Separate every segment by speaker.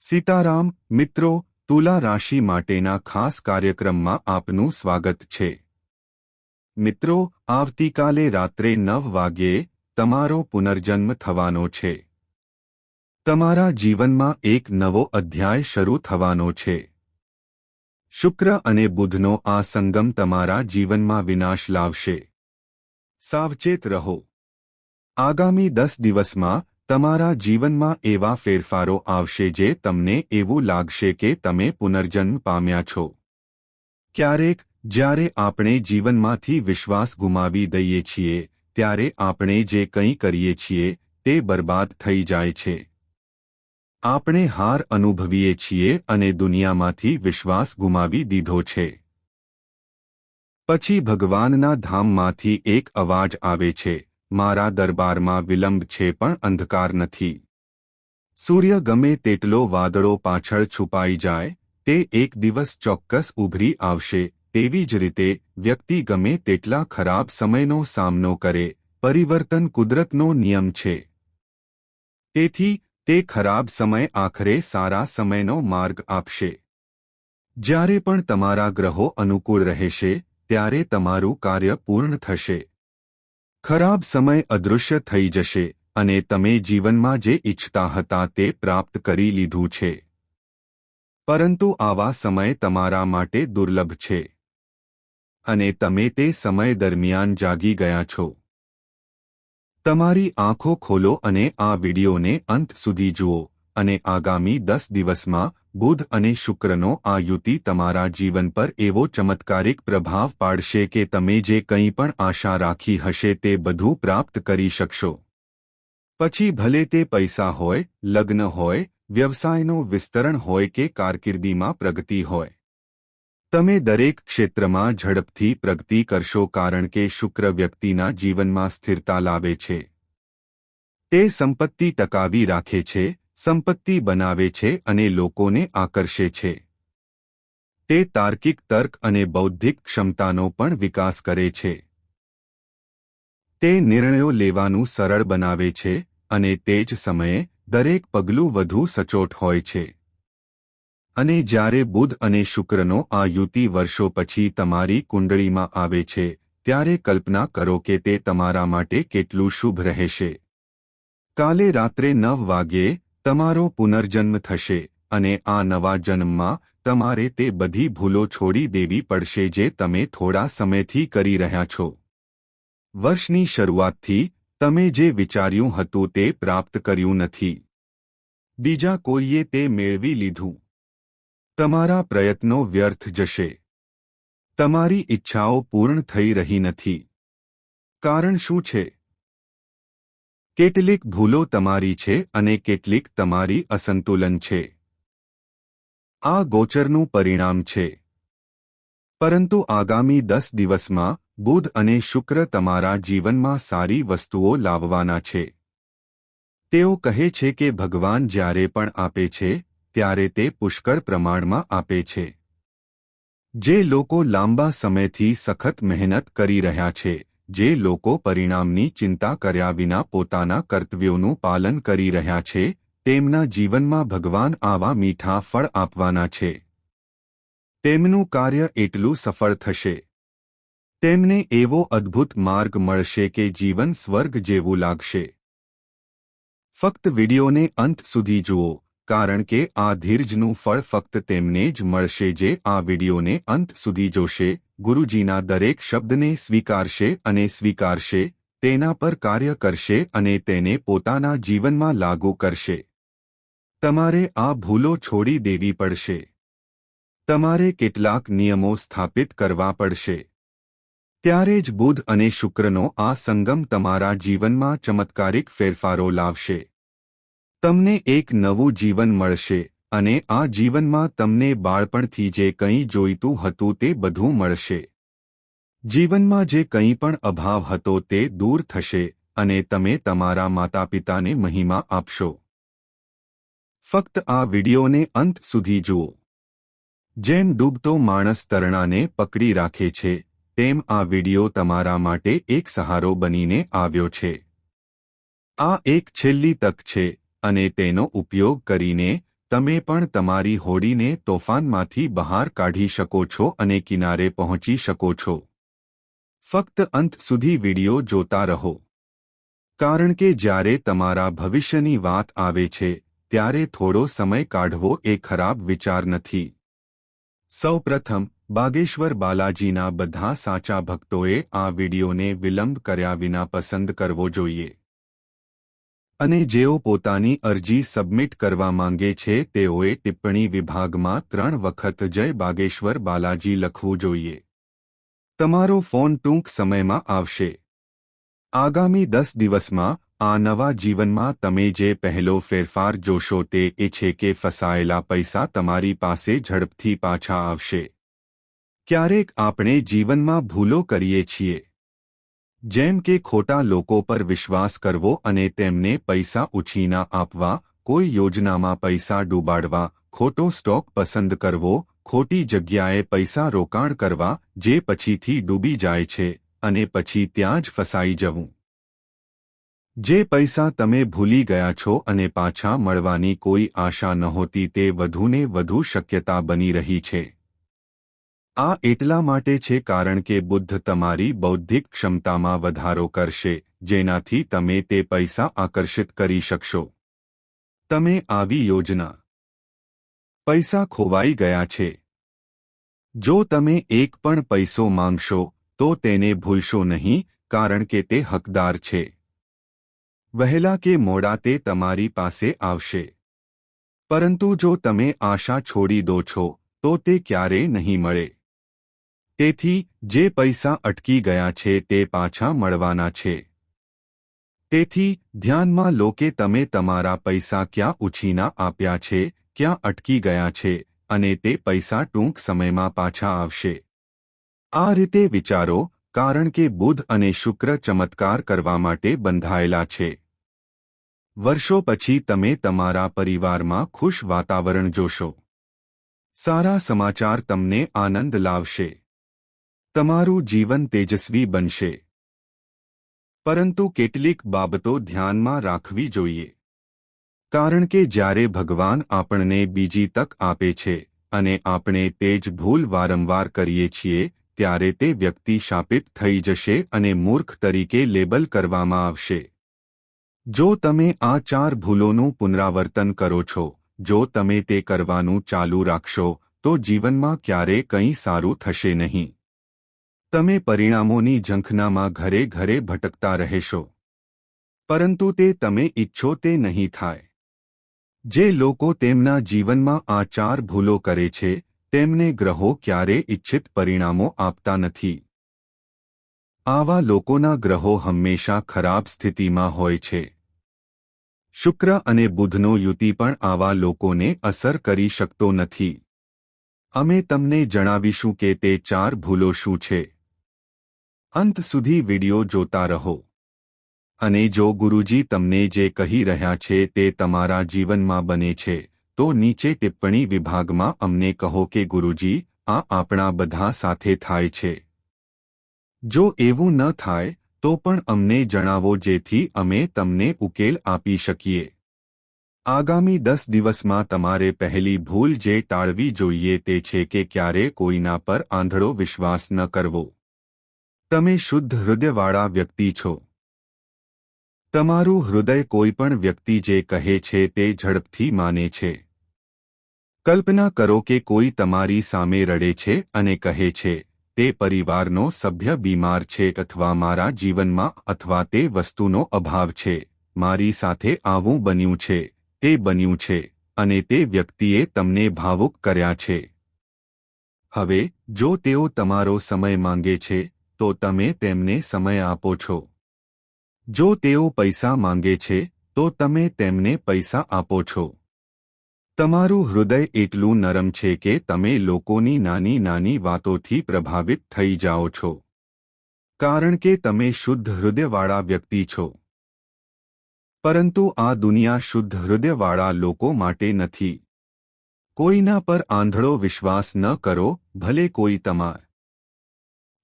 Speaker 1: સીતારામ મિત્રો, તુલા રાશિ માટેના ખાસ કાર્યક્રમમાં આપનું સ્વાગત છે। મિત્રો, આવતીકાલે રાત્રે 9 વાગ્યે તમારો પુનર્જન્મ થવાનો છે। તમારા જીવનમાં એક નવો અધ્યાય શરૂ થવાનો છે। શુક્ર અને બુધનો આ સંગમ તમારા જીવનમાં વિનાશ લાવશે। સાવચેત રહો। આગામી 10 દિવસમાં તમારા જીવનમાં એવા ફેરફારો આવશે જે તમને એવું લાગશે કે તમે પુનર્જન્મ પામ્યા છો। ક્યારેક જ્યારે આપણે જીવનમાંથી વિશ્વાસ ગુમાવી દઈએ છીએ ત્યારે આપણે જે કંઈ કરીએ છીએ તે બરબાદ થઈ જાય છે। આપણે હાર અનુભવીએ છીએ અને દુનિયામાંથી વિશ્વાસ ગુમાવી દીધો છે। પછી ભગવાનના ધામમાંથી એક અવાજ આવે છે, મારા દરબારમાં વિલંબ છે પણ અંધકાર નથી। સૂર્ય ગમે તેટલો વાદળો પાછળ છુપાઈ જાય, તે એક દિવસ ચોક્કસ ઉભરી આવશે। તેવી જ રીતે વ્યક્તિ ગમે તેટલા ખરાબ સમયનો સામનો કરે, પરિવર્તન કુદરતનો નિયમ છે। તેથી તે ખરાબ સમય આખરે સારા સમયનો માર્ગ આપશે। જ્યારે પણ તમારા ગ્રહો અનુકૂળ રહેશે ત્યારે તમારું કાર્ય પૂર્ણ થશે। ખરાબ સમય અદૃશ્ય થઈ જશે અને તમે જીવનમાં જે ઈચ્છતા હતા તે પ્રાપ્ત કરી લીધું છે। પરંતુ આવા સમય તમારા માટે દુર્લભ છે અને તમે તે સમય દરમિયાન જાગી ગયા છો। તમારી આંખો ખોલો અને આ વિડિયોને અંત સુધી જુઓ અને આગામી 10 દિવસમાં બુધ અને શુક્રનો આ યુતિ તમારા જીવન પર એવો ચમત્કારિક પ્રભાવ પાડશે કે તમે જે કંઈ પણ આશા રાખી હશે તે બધું પ્રાપ્ત કરી શકશો। પછી ભલે તે પૈસા હોય, લગ્ન હોય, વ્યવસાયનું વિસ્તરણ હોય કે કારકિર્દીમાં પ્રગતિ હોય, તમે દરેક ક્ષેત્રમાં ઝડપથી પ્રગતિ કરશો કારણ કે શુક્ર વ્યક્તિના જીવનમાં સ્થિરતા લાવે છે। તે સંપત્તિ ટકાવી રાખે છે, સંપત્તિ બનાવે છે અને લોકોને આકર્ષે છે। તે તાર્કિક તર્ક અને બૌદ્ધિક ક્ષમતાનો પણ વિકાસ કરે છે। તે નિર્ણયો લેવાનું સરળ બનાવે છે અને તે જ સમયે દરેક પગલું વધુ સચોટ હોય છે। અને જ્યારે બુધ અને શુક્રનો આ યુતિ વર્ષો પછી તમારી કુંડળીમાં આવે છે ત્યારે કલ્પના કરો કે તે તમારા માટે કેટલું શુભ રહેશે। કાલે રાત્રે 9 વાગ્યે તમારો પુનર્જન્મ થશે અને આ નવા જન્મમાં તમારે તે બધી ભૂલો છોડી દેવી પડશે જે તમે થોડા સમયથી કરી રહ્યા છો। વર્ષની શરૂઆતથી તમે જે વિચાર્યું હતું તે પ્રાપ્ત કર્યું નથી। બીજા કોઈએ તે મેળવી લીધું। તમારા પ્રયત્નો વ્યર્થ જશે। તમારી ઈચ્છાઓ પૂર્ણ થઈ રહી નથી। કારણ શું છે? કેટલીક ભૂલો તમારી છે અને કેટલીક તમારી અસંતુલન છે। આ ગોચરનું પરિણામ છે। પરંતુ આગામી 10 દિવસમાં બુધ અને શુક્ર તમારા જીવનમાં સારી વસ્તુઓ લાવવાના છે। તેઓ કહે છે કે ભગવાન જ્યારે પણ આપે છે ત્યારે તે પુષ્કળ પ્રમાણમાં આપે છે। જે લોકો લાંબા સમયથી સખત મહેનત કરી રહ્યા છે, જે લોકો પરિણામની ચિંતા કર્યા વિના પોતાના કર્તવ્યોનું પાલન કરી રહ્યા છે, તેમના જીવનમાં ભગવાન આવા મીઠા ફળ આપવાના છે। તેમનું કાર્ય એટલું સફળ થશે। તેમને એવો અદ્ભુત માર્ગ મળશે કે જીવન સ્વર્ગ જેવું લાગશે। ફક્ત વિડિયોને અંત સુધી જુઓ કારણ કે આ ધીરજનું ફળ ફક્ત તેમને જ મળશે જે આ વિડિયોને અંત સુધી જોશે, ગુરુજીના દરેક શબ્દને સ્વીકારશે અને સ્વીકારશે, તેના પર કાર્ય કરશે અને તેને પોતાના જીવનમાં લાગુ કરશે। તમારે આ ભૂલો છોડી દેવી પડશે। તમારે કેટલાક નિયમો સ્થાપિત કરવા પડશે। ત્યારે જ બુધ અને શુક્રનો આ સંગમ તમારા જીવનમાં ચમત્કારિક ફેરફારો લાવશે। તમને એક નવું જીવન મળશે અને આ જીવનમાં તમને બાળપણથી જે કંઈ જોઈતું હતું તે બધું મળશે। જીવનમાં જે કંઈ પણ અભાવ હતો તે દૂર થશે અને તમે તમારા માતાપિતાને મહિમા આપશો। ફક્ત આ વિડિયોને અંત સુધી જુઓ। જેમ ડૂબતો માણસ તરણાને પકડી રાખે છે, તેમ આ વિડિયો તમારા માટે એક સહારો બનીને આવ્યો છે। આ એક છેલ્લી તક છે અને તેનો ઉપયોગ કરીને તમે પણ તમારી હોડીને તોફાનમાંથી બહાર કાઢી શકો છો અને કિનારે પહોંચી શકો છો. ફક્ત અંત સુધી વિડિયો જોતા રહો, કારણ કે જ્યારે તમારા ભવિષ્યની વાત આવે છે ત્યારે થોડો સમય કાઢવો એ ખરાબ વિચાર નથી. સૌપ્રથમ, બાગેશ્વર બાલાજીના બધા સાચા ભક્તોએ આ વિડિયોને વિલંબ કર્યા વિના પસંદ કરવો જોઈએ. અને જેઓ પોતાની અરજી સબમિટ કરવા માંગે છે તેઓએ ટિપ્પણી વિભાગમાં 3 વખત જય બાગેશ્વર બાલાજી લખવું જોઈએ. તમારો ફોન ટૂંક સમયમાં આવશે. આગામી 10 દિવસમાં આ નવા જીવનમાં તમે જે પહેલો ફેરફાર જોશો તે એ છે કે ફસાયેલા પૈસા તમારી પાસે ઝડપથી પાછા આવશે. ક્યારેક આપણે જીવનમાં ભૂલો કરીએ છીએ, જેમ કે ખોટા લોકો પર વિશ્વાસ કરવો અને તેમને પૈસા ઉછીના આપવા, કોઈ યોજનામાં પૈસા ડૂબાડવા, ખોટો સ્ટોક પસંદ કરવો, ખોટી જગ્યાએ પૈસા રોકાણ કરવા જે પછીથી ડૂબી જાય છે અને પછી ત્યાં જ ફસાઈ જવું. જે પૈસા તમે ભૂલી ગયા છો અને પાછા મળવાની કોઈ આશા નહોતી તે વધુને વધુ શક્યતા બની રહી છે. આ એટલા માટે છે કારણ કે બુદ્ધ તમારી બૌદ્ધિક ક્ષમતામાં વધારો કરશે, જેનાથી તમે તે પૈસા આકર્ષિત કરી શકશો. તમે આવી યોજના. પૈસા ખોવાઈ ગયા છે. જો તમે એક પણ પૈસો માંગશો તો તેને ભૂલશો નહીં, કારણ કે તે હકદાર છે. વહેલા કે મોડા તે તમારી પાસે આવશે. પરંતુ જો તમે આશા છોડી દો છો તો તે ક્યારેય નહીં મળે. તેથી જે પૈસા અટકી ગયા છે તે પાછા મળવાના છે. તેથી ધ્યાનમાં લો કે તમે તમારા પૈસા ક્યાં ઉછીના આપ્યા છે, ક્યાં અટકી ગયા છે, અને તે પૈસા ટૂંક સમયમાં પાછા આવશે. આ રીતે વિચારો, કારણ કે બુધ અને શુક્ર ચમત્કાર કરવા માટે બંધાયેલા છે. વર્ષો પછી તમે તમારા પરિવારમાં ખુશ વાતાવરણ જોશો. સારા સમાચાર તમને આનંદ લાવશે. તમારું જીવન તેજસ્વી બનશે. પરંતુ કેટલીક બાબતો ધ્યાનમાં રાખવી જોઈએ. કારણ કે જ્યારે ભગવાન આપણને બીજી તક આપે છે અને આપણે તે જ ભૂલ વારંવાર કરીએ છીએ ત્યારે તે વ્યક્તિ શાપિત થઈ જશે અને મૂર્ખ તરીકે લેબલ કરવામાં આવશે. જો તમે આ 4 ભૂલોનું પુનરાવર્તન કરો છો, જો તમે તે કરવાનું ચાલુ રાખશો તો જીવનમાં ક્યારેય કંઈ સારું થશે નહીં. તમે પરિણામોની ઝંખનામાં ઘરે ઘરે ભટકતા રહેશો. પરંતુ તે તમે ઈચ્છો તે નહીં થાય. જે લોકો તેમના જીવનમાં આ 4 ભૂલો કરે છે તેમને ગ્રહો ક્યારેય ઇચ્છિત પરિણામો આપતા નથી. આવા લોકોના ગ્રહો હંમેશા ખરાબ સ્થિતિમાં હોય છે. શુક્ર અને બુધનો યુતિ પણ આવા લોકોને અસર કરી શકતો નથી. અમે તમને જણાવીશું કે તે 4 ભૂલો શું છે. અંત સુધી વિડિયો જોતા રહો. અને જો ગુરુજી તમને જે કહી રહ્યા છે તે તમારા જીવનમાં બને છે તો નીચે ટિપ્પણી વિભાગમાં અમને કહો કે ગુરુજી, આ આપણા બધા સાથે થાય છે. જો એવું ન થાય તો પણ અમને જણાવો જેથી અમે તમને ઉકેલ આપી શકીએ. આગામી 10 દિવસમાં તમારે પહેલી ભૂલ જે ટાળવી જોઈએ તે છે કે ક્યારે કોઈના પર આંધળો વિશ્વાસ ન કરવો. તમે શુદ્ધ હૃદયવાળા વ્યક્તિ છો. તમારું હૃદય કોઈપણ વ્યક્તિ જે કહે છે તે ઝડપથી માને છે. કલ્પના કરો કે કોઈ તમારી સામે રડે છે અને કહે છે, તે પરિવારનો સભ્ય બીમાર છે અથવા મારા જીવનમાં અથવા તે વસ્તુનો અભાવ છે, મારી સાથે આવું બન્યું છે, તે બન્યું છે, અને તે વ્યક્તિએ તમને ભાવુક કર્યા છે. હવે જો તેઓ તમારો સમય માંગે છે તો તમે તેમને સમય આપો છો. જો તેઓ પૈસા માંગે છે તો તમે તેમને પૈસા આપો છો. તમારું હૃદય એટલું નરમ છે કે તમે લોકોની નાની નાની વાતોથી પ્રભાવિત થઈ જાઓ છો. કારણ કે તમે શુદ્ધ હૃદયવાળા વ્યક્તિ છો. પરંતુ આ દુનિયા શુદ્ધ હૃદયવાળા લોકો માટે નથી. કોઈના પર આંધળો વિશ્વાસ ન કરો, ભલે કોઈ તમાર.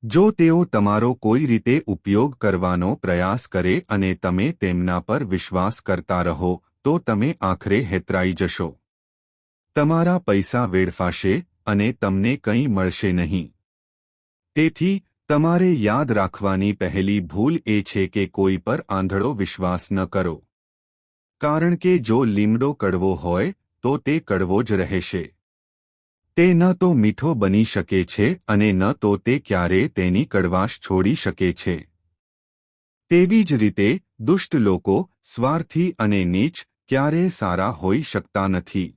Speaker 1: જો તેઓ તમારો કોઈ રીતે ઉપયોગ કરવાનો પ્રયાસ કરે અને તમે તેમના પર વિશ્વાસ કરતા રહો તો તમે આખરે હેતરાઈ જશો. તમારા પૈસા વેડફાશે અને તમને કંઈ મળશે નહીં. તેથી તમારે યાદ રાખવાની પહેલી ભૂલ એ છે કે કોઈ પર આંધળો વિશ્વાસ ન કરો. કારણ કે જો લીમડો કડવો હોય તો તે કડવો જ રહેશે. તે ન તો મીઠો બની શકે છે અને ન તો તે ક્યારેય તેની કડવાશ છોડી શકે છે. તેવી જ રીતે દુષ્ટ લોકો, સ્વાર્થી અને નીચ ક્યારેય સારા હોઈ શકતા નથી.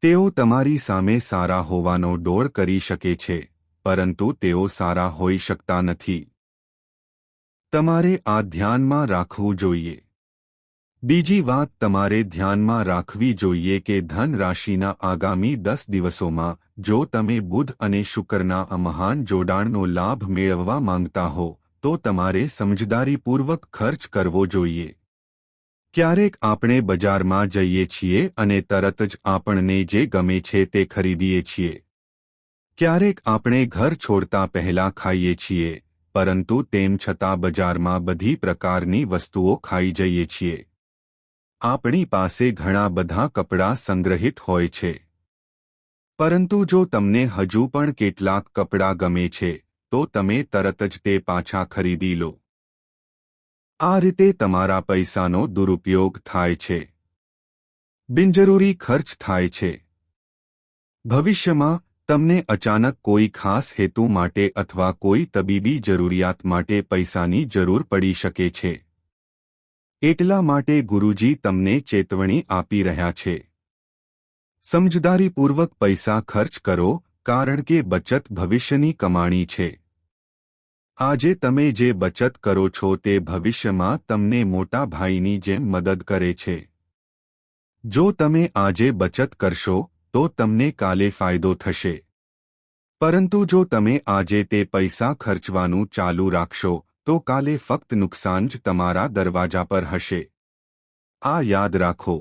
Speaker 1: તેઓ તમારી સામે સારા હોવાનો ડોળ કરી શકે છે, પરંતુ તેઓ સારા હોઈ શકતા નથી. તમારે આ ધ્યાનમાં રાખવું જોઈએ. બીજી વાત તમારે ધ્યાનમાં રાખવી જોઈએ કે ધન રાશિના આગામી 10 દિવસોમાં જો તમે બુધ અને શુક્રના આ મહાન જોડાણનો લાભ મેળવવા માંગતા હો તો તમારે સમજદારીપૂર્વક ખર્ચ કરવો જોઈએ. ક્યારેક આપણે બજારમાં જઈએ છીએ અને તરત જ આપણને જે ગમે છે તે ખરીદીએ છીએ. ક્યારેક આપણે ઘર છોડતા પહેલા ખાઈએ છીએ, પરંતુ તેમ છતાં બજારમાં બધી પ્રકારની વસ્તુઓ ખાઈ જઈએ છીએ. આપણી પાસે ઘણા બધા કપડાં સંગ્રહિત હોય છે. પરંતુ જો તમને હજુ પણ કેટલાક કપડાં ગમે છે તો તમે તરત જ તે પાછા ખરીદી લો. આ રીતે તમારા પૈસાનો દુરુપયોગ થાય છે. બિનજરૂરી ખર્ચ થાય છે. ભવિષ્યમાં તમને અચાનક કોઈ ખાસ હેતુ માટે અથવા કોઈ તબીબી જરૂરિયાત માટે પૈસાની જરૂર પડી શકે છે. એટલા માટે ગુરુજી તમને ચેતવણી આપી રહ્યા છે. સમજદારીપૂર્વક પૈસા ખર્ચ કરો, કારણ કે બચત ભવિષ્યની કમાણી છે. આજે તમે જે બચત કરો છો તે ભવિષ્યમાં તમને મોટા ભાઈની જેમ મદદ કરે છે. જો તમે આજે બચત કરશો તો તમને કાલે ફાયદો થશે. પરંતુ જો તમે આજે તે પૈસા ખર્ચવાનું ચાલુ રાખશો તો કાલે ફક્ત નુકસાન જ તમારા દરવાજા પર હશે. આ યાદ રાખો.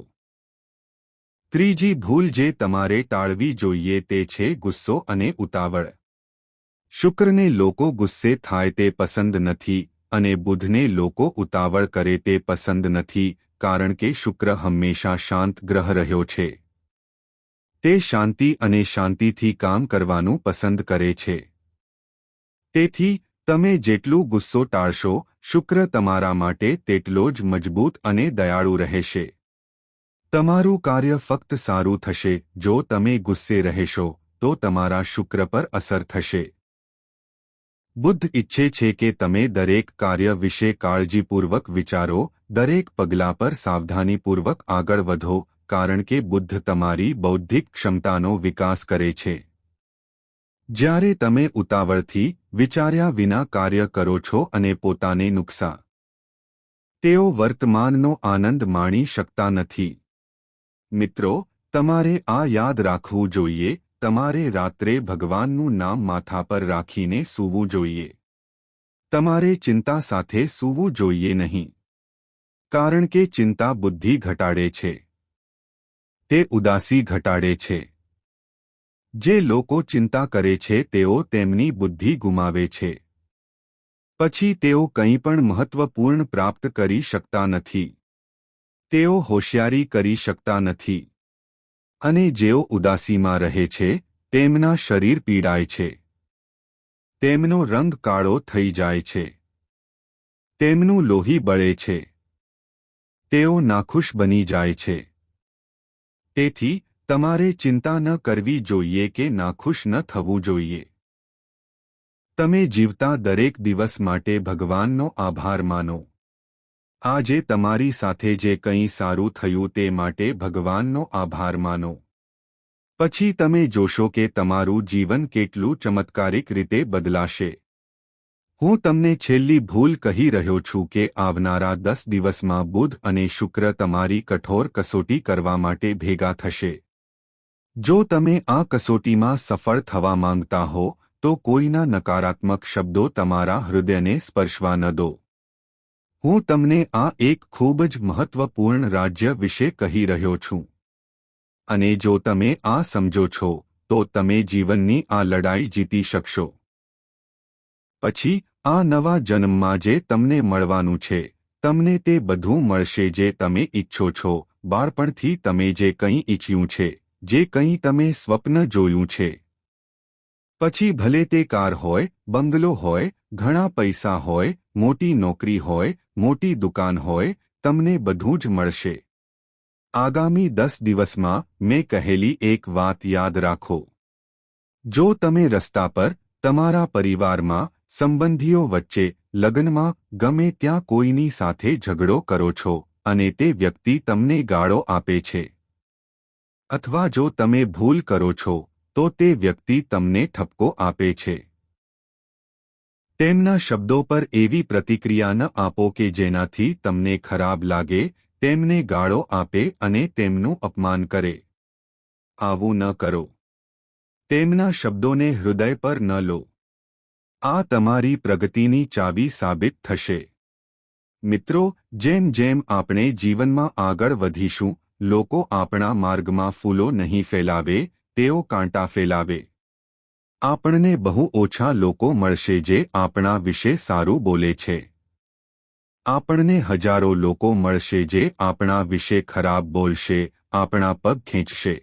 Speaker 1: ત્રીજી ભૂલ જે તમારે ટાળવી જોઈએ તે છે ગુસ્સો અને ઉતાવળ. શુક્રને લોકો ગુસ્સે થાય તે પસંદ નથી અને બુધને લોકો ઉતાવળ કરે તે પસંદ નથી, કારણ કે શુક્ર હંમેશા શાંત ગ્રહ રહ્યો છે. તે શાંતિ અને શાંતિથી કામ કરવાનું પસંદ કરે છે. તેથી તમે જેટલું ગુસ્સો ટાળશો, શુક્ર તમારા માટે તેટલો જ મજબૂત અને દયાળુ રહેશે. તમારું કાર્ય ફક્ત સારું થશે જો તમે ગુસ્સે રહેશો તો તમારા શુક્ર પર અસર થશે. બુધ ઈચ્છે છે કે તમે દરેક કાર્ય વિશે કાળજીપૂર્વક વિચારો, દરેક પગલા પર સાવધાનીપૂર્વક આગળ વધો, કારણ કે બુધ તમારી બૌદ્ધિક ક્ષમતાનો વિકાસ કરે છે. જ્યારે તમે ઉતાવળથી, વિચાર્યા વિના કાર્ય કરો છો અને પોતાને નુકસાન, તેઓ વર્તમાનનો આનંદ માણી શકતા નથી. મિત્રો, તમારે આ યાદ રાખવું જોઈએ. તમારે રાત્રે ભગવાનનું નામ માથા પર રાખીને સૂવું જોઈએ. તમારે ચિંતા સાથે સૂવું જોઈએ નહીં. કારણ કે ચિંતા બુદ્ધિ ઘટાડે છે. તે ઉદાસી ઘટાડે છે. જે લોકો ચિંતા કરે છે તેઓ તેમની બુદ્ધિ ગુમાવે છે. પછી તેઓ કંઈ પણ મહત્વપૂર્ણ પ્રાપ્ત કરી શકતા નથી. તેઓ હોશિયારી કરી શકતા નથી. અને જેઓ ઉદાસીમાં રહે છે તેમના શરીર પીડાય છે. તેમનો રંગ કાળો થઈ જાય છે. તેમનું લોહી બળે છે. તેઓ નાખુશ બની જાય છે. તેથી તમારે ચિંતા ન કરવી જોઈએ કે નાખુશ ન થવું જોઈએ. તમે જીવતા દરેક દિવસ માટે ભગવાનનો આભાર માનો. આજે તમારી સાથે જે કંઈ સારું થયું તે માટે ભગવાનનો આભાર માનો. પછી તમે જોશો કે તમારું જીવન કેટલું ચમત્કારિક રીતે બદલાશે. હું તમને છેલ્લી ભૂલ કહી રહ્યો છું કે આવનારા 10 દિવસમાં બુધ અને શુક્ર તમારી કઠોર કસોટી કરવા માટે ભેગા થશે. જો તમે આ કસોટીમાં સફળ થવા માંગતા હો તો કોઈના નકારાત્મક શબ્દો તમારા હૃદયને સ્પર્શવા ન દો. હું તમને આ એક ખૂબ જ મહત્વપૂર્ણ રાજ્ય વિશે કહી રહ્યો છું. અને જો તમે આ સમજો છો તો તમે જીવનની આ લડાઈ જીતી શકશો. પછી આ નવા જન્મમાં જે તમને મળવાનું છે, તમને તે બધું મળશે જે તમે ઈચ્છો છો. બાળપણથી તમે જે કંઈ ઈચ્છ્યું છે જે કંઈ તમે સ્વપ્ન જોયું છે. પછી ભલે તે કાર હોય, બંગલો હોય, ઘણા પૈસા હોય, મોટી નોકરી હોય, મોટી દુકાન હોય, તમને બધું જ મળશે. આગામી 10 દિવસમાં મેં કહેલી એક વાત યાદ રાખો. જો તમે રસ્તા પર, તમારા પરિવારમાં, સંબંધીઓ વચ્ચે, લગ્નમાં, ગમે ત્યાં કોઈની સાથે ઝઘડો કરો છો અને તે વ્યક્તિ તમને ગાળો આપે છે, અથવા જો તમે ભૂલ કરો છો તો તે વ્યક્તિ તમને ઠપકો આપે છે, તેમના શબ્દો પર એવી પ્રતિક્રિયા ન આપો કે જેનાથી તમને ખરાબ લાગે, તેમને ગાળો આપે અને તેમનું અપમાન કરે. આવું ન કરો. તેમના શબ્દોને હૃદય પર ન લો. આ તમારી પ્રગતિની ચાવી સાબિત થશે. મિત્રો, જેમ જેમ આપણે જીવનમાં આગળ વધીશું, લોકો આપણા માર્ગમાં ફૂલો નહીં ફેલાવે, તેઓ કાંટા ફેલાવે. આપણને બહુ ઓછા લોકો મળશે જે આપણા વિશે સારું બોલે છે. આપણને હજારો લોકો મળશે જે આપણા વિશે ખરાબ બોલશે, આપણા પગ ખેંચશે.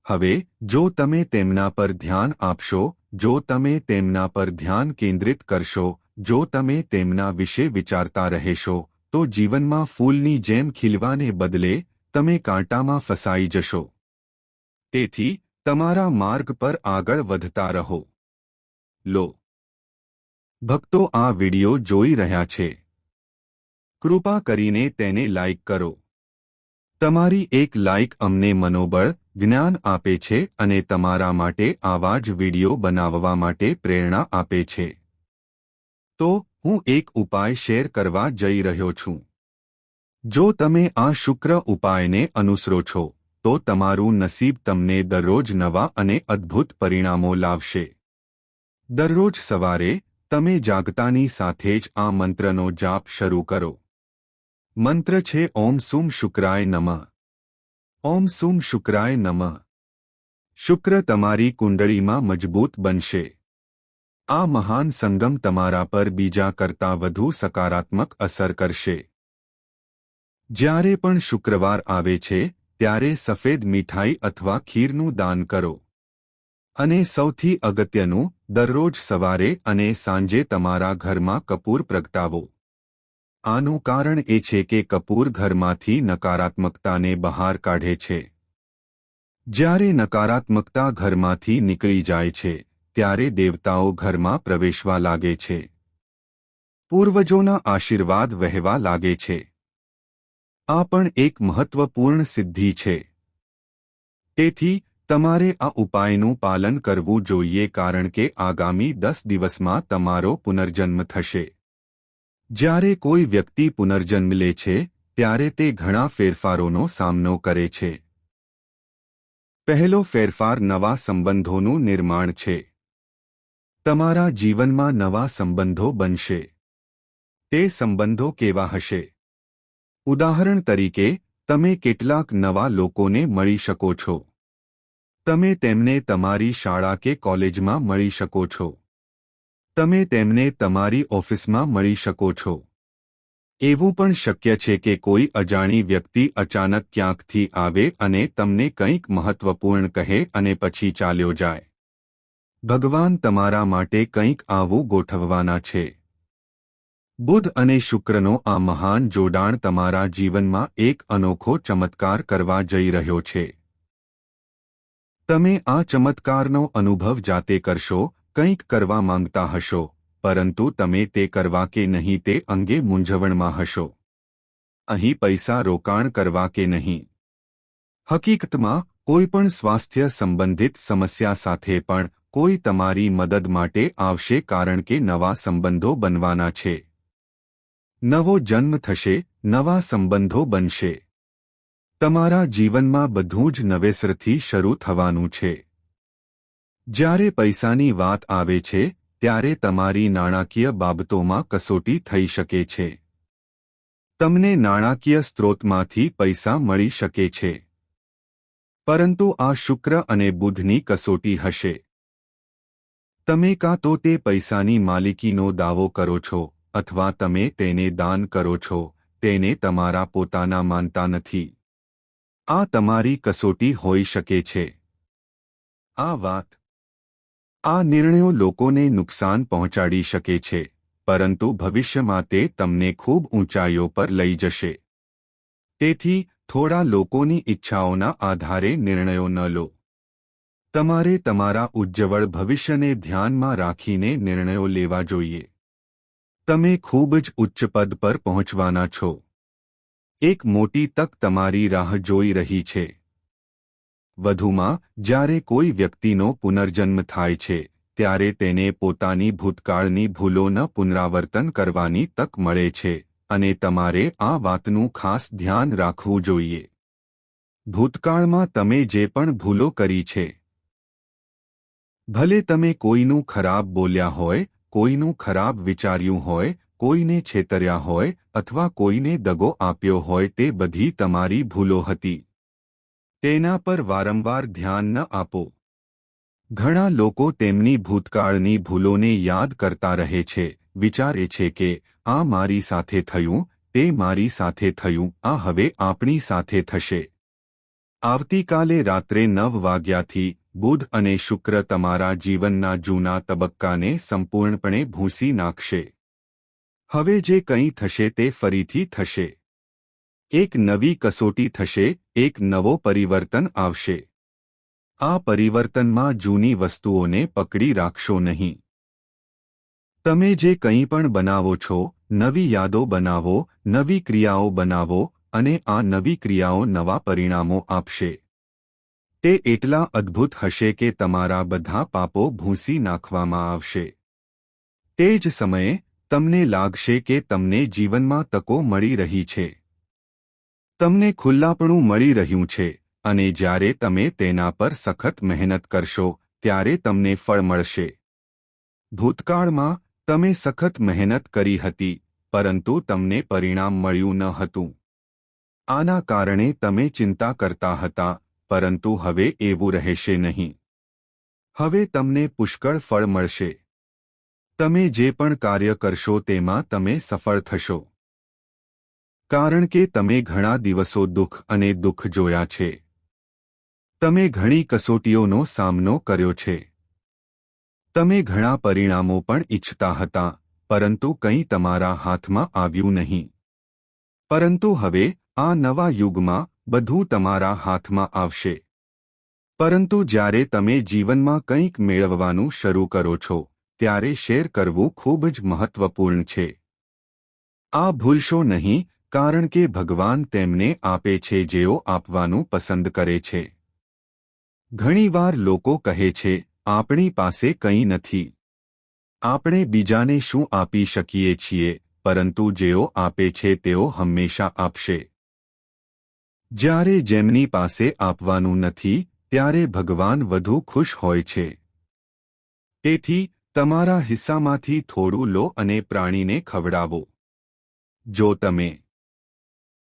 Speaker 1: હવે, જો તમે તેમના પર ધ્યાન આપશો, જો તમે તેમના પર ધ્યાન કેન્દ્રિત કરશો, જો તમે તેમના વિશે વિચારતા રહેશો, તો જીવનમાં ફૂલની જેમ ખીલવાને બદલે તમે કાંટામાં ફસાઈ જશો. તેથી, તમારા માર્ગ પર આગળ વધતા રહો. લો. ભક્તો આ વિડિયો જોઈ રહ્યા છે. કૃપા કરીને તેને લાઇક કરો. તમારી એક લાઇક અમને મનોબળ, જ્ઞાન આપે છે અને તમારા માટે આવા જ વિડિયો બનાવવા માટે પ્રેરણા આપે છે. તો, હું એક ઉપાય શેર કરવા જઈ રહ્યો છું. જો તમે આ શુક્ર ઉપાયને અનુસરો છો, તો તમારું નસીબ તમને દરરોજ નવા અને અદ્ભુત પરિણામો લાવશે. દરરોજ સવારે, તમે જાગતાની સાથે જ આ મંત્રનો જાપ શરૂ કરો. મંત્ર છે ઓમ સુમ શુક્રાય નમઃ. ઓમ સુમ શુક્રાય નમઃ. શુક્ર તમારી કુંડળીમાં મજબૂત બનશે. આ મહાન સંગમ તમારા પર બીજા કરતાં વધુ સકારાત્મક અસર કરશે. જ્યારે પણ શુક્રવાર આવે છે, ત્યારે સફેદ મીઠાઈ અથવા ખીરનું દાન કરો. અને સૌથી અગત્યનું, દરરોજ સવારે અને સાંજે તમારા ઘરમાં કપૂર પ્રગટાવો. આનું કારણ એ છે કે કપૂર ઘરમાંથી નકારાત્મકતાને બહાર કાઢે છે. જ્યારે નકારાત્મકતા ઘરમાંથી નીકળી જાય છે, ત્યારે દેવતાઓ ઘરમાં પ્રવેશવા લાગે છે. પૂર્વજોના આશીર્વાદ વહેવા લાગે છે. આ પણ એક મહત્વપૂર્ણ સિદ્ધિ છે. તેથી, તમારે આ ઉપાયનું પાલન કરવું જોઈએ કારણ કે આગામી 10 દિવસમાં તમારો પુનર્જન્મ થશે. જ્યારે કોઈ વ્યક્તિ પુનર્જન્મ લે છે, ત્યારે તે ઘણા ફેરફારોનો સામનો કરે છે. પહેલો ફેરફાર નવા સંબંધોનું નિર્માણ છે. તમારા જીવનમાં નવા સંબંધો બનશે. તે સંબંધો કેવા હશે? ઉદાહરણ તરીકે, તમે કેટલાક નવા લોકોને મળી શકો છો. તમે તેમને તમારી શાળા કે કોલેજમાં મળી શકો છો. તમે તેમને તમારી ઓફિસમાં મળી શકો છો. એવું પણ શક્ય છે કે કોઈ અજાણી વ્યક્તિ અચાનક ક્યાંકથી આવે અને તમને કંઈક મહત્વપૂર્ણ કહે અને પછી ચાલ્યો જાય. ભગવાન તમારા માટે કંઈક આવું ગોઠવવાના છે. બુધ અને શુક્રનો આ મહાન જોડાણ તમારા જીવનમાં એક અનોખો ચમત્કાર કરવા જઈ રહ્યો છે. તમે આ ચમત્કારનો અનુભવ જાતે કરશો, કંઈક કરવા માંગતા હશો, પરંતુ તમે તે કરવા કે નહીં તે અંગે મૂંઝવણમાં હશો. અહીં પૈસા રોકાણ કરવા કે નહીં. હકીકતમાં, કોઈપણ સ્વાસ્થ્ય સંબંધિત સમસ્યા સાથે પણ કોઈ તમારી મદદ માટે આવશે કારણ કે નવા સંબંધો બનવાના છે. નવો જન્મ થશે, નવા સંબંધો બનશે. તમારા જીવનમાં બધું જ નવેસરથી શરૂ થવાનું છે. જ્યારે પૈસાની વાત આવે છે, ત્યારે તમારી નાણાકીય બાબતોમાં કસોટી થઈ શકે છે. તમને નાણાકીય સ્ત્રોતમાંથી પૈસા મળી શકે છે. પરંતુ આ શુક્ર અને બુધની કસોટી હશે. તમે કાં તો તે પૈસાની માલિકીનો દાવો કરો છો, અથવા તમે તેને દાન કરો છો, તેને તમારા પોતાના માનતા નથી. આ તમારી કસોટી હોઈ શકે છે. આ નિર્ણયો લોકોને નુકસાન પહોંચાડી શકે છે, પરંતુ ભવિષ્યમાં તે તમને ખૂબ ઊંચાઈઓ પર લઈ જશે. તેથી થોડા લોકોની ઈચ્છાઓના આધારે નિર્ણયો ન લો. તમારે તમારા ઉજ્જવળ ભવિષ્યને ધ્યાનમાં રાખીને નિર્ણયો લેવા જોઈએ. તમે ખૂબ જ ઉચ્ચ પદ પર પહોંચવાના છો. એક મોટી તક તમારી રાહ જોઈ રહી છે. વધુમાં, જ્યારે કોઈ વ્યક્તિનો પુનર્જન્મ થાય છે, ત્યારે તેને પોતાની ભૂતકાળની ભૂલોનું પુનરાવર્તન કરવાની તક મળે છે, અને તમારે આ વાતનું ખાસ ધ્યાન રાખવું જોઈએ. ભૂતકાળમાં તમે જે પણ ભૂલો કરી છે, ભલે તમે કોઈનું ખરાબ બોલ્યા હોય, કોઈનું ખરાબ વિચાર્યું હોય, કોઈને છેતર્યા હોય અથવા કોઈને દગો આપ્યો હોય, તે બધી તમારી ભૂલો હતી. તેના પર વારંવાર ધ્યાન ન આપો. ઘણા લોકો તેમની ભૂતકાળની ભૂલોને યાદ કરતા રહે છે, વિચારે છે કે આ મારી સાથે થયું, તે મારી સાથે થયું, આ હવે આપણી સાથે થશે. આવતીકાલે રાત્રે 9 વાગ્યાથી બુધ અને શુક્ર તમારા જીવનના જૂના તબક્કાને સંપૂર્ણપણે ભૂંસી નાખશે. હવે જે કંઈ થશે તે ફરીથી થશે. એક નવી કસોટી થશે, એક નવો પરિવર્તન આવશે. આ પરિવર્તનમાં જૂની વસ્તુઓને પકડી રાખશો નહીં. તમે જે કંઈ પણ બનાવો છો, નવી યાદો બનાવો, નવી ક્રિયાઓ બનાવો, અને આ નવી ક્રિયાઓ નવા પરિણામો આપશે. તે એટલા અદ્ભુત હશે કે તમારા બધા પાપો ભૂંસી નાખવામાં આવશે. તે જ સમયે તમને લાગશે કે તમને જીવનમાં તકો મળી રહી છે. તમને ખુલ્લાપણું મળી રહ્યું છે, અને જ્યારે તમે તેના પર સખત મહેનત કરશો, ત્યારે તમને ફળ મળશે. ભૂતકાળમાં તમે સખત મહેનત કરી હતી, પરંતુ તમને પરિણામ મળ્યું ન હતું. આના કારણે તમે ચિંતા કરતા હતા, પરંતુ હવે એવું રહેશે નહીં. હવે તમને પુષ્કળ ફળ મળશે. તમે જે પણ કાર્ય કરશો તેમાં તમે સફળ થશો. કારણ કે તમે ઘણા દિવસો દુઃખ અને દુઃખ જોયા છે. તમે ઘણી કસોટીઓનો સામનો કર્યો છે. તમે ઘણા પરિણામો પણ ઈચ્છતા હતા, પરંતુ કંઈ તમારા હાથમાં આવ્યું નહીં. પરંતુ હવે આ નવા યુગમાં બધું તમારા હાથમાં આવશે. પરંતુ જ્યારે તમે જીવનમાં કંઈક મેળવવાનું શરૂ કરો છો, ત્યારે શેર કરવું ખૂબ જ મહત્વપૂર્ણ છે. આ ભૂલશો નહીં, કારણ કે ભગવાન તેમને આપે છે જેઓ આપવાનું પસંદ કરે છે. ઘણીવાર લોકો કહે છે, આપણી પાસે કંઈ નથી. આપણે બીજાને શું આપી શકીએ છીએ, પરંતુ જેઓ આપે છે તેઓ હંમેશા આપશે. જ્યારે જેમની પાસે આપવાનું નથી, ત્યારે ભગવાન વધુ ખુશ હોય છે. તેથી તમારા હિસ્સામાંથી થોડું લો અને પ્રાણીને ખવડાવો. જો તમે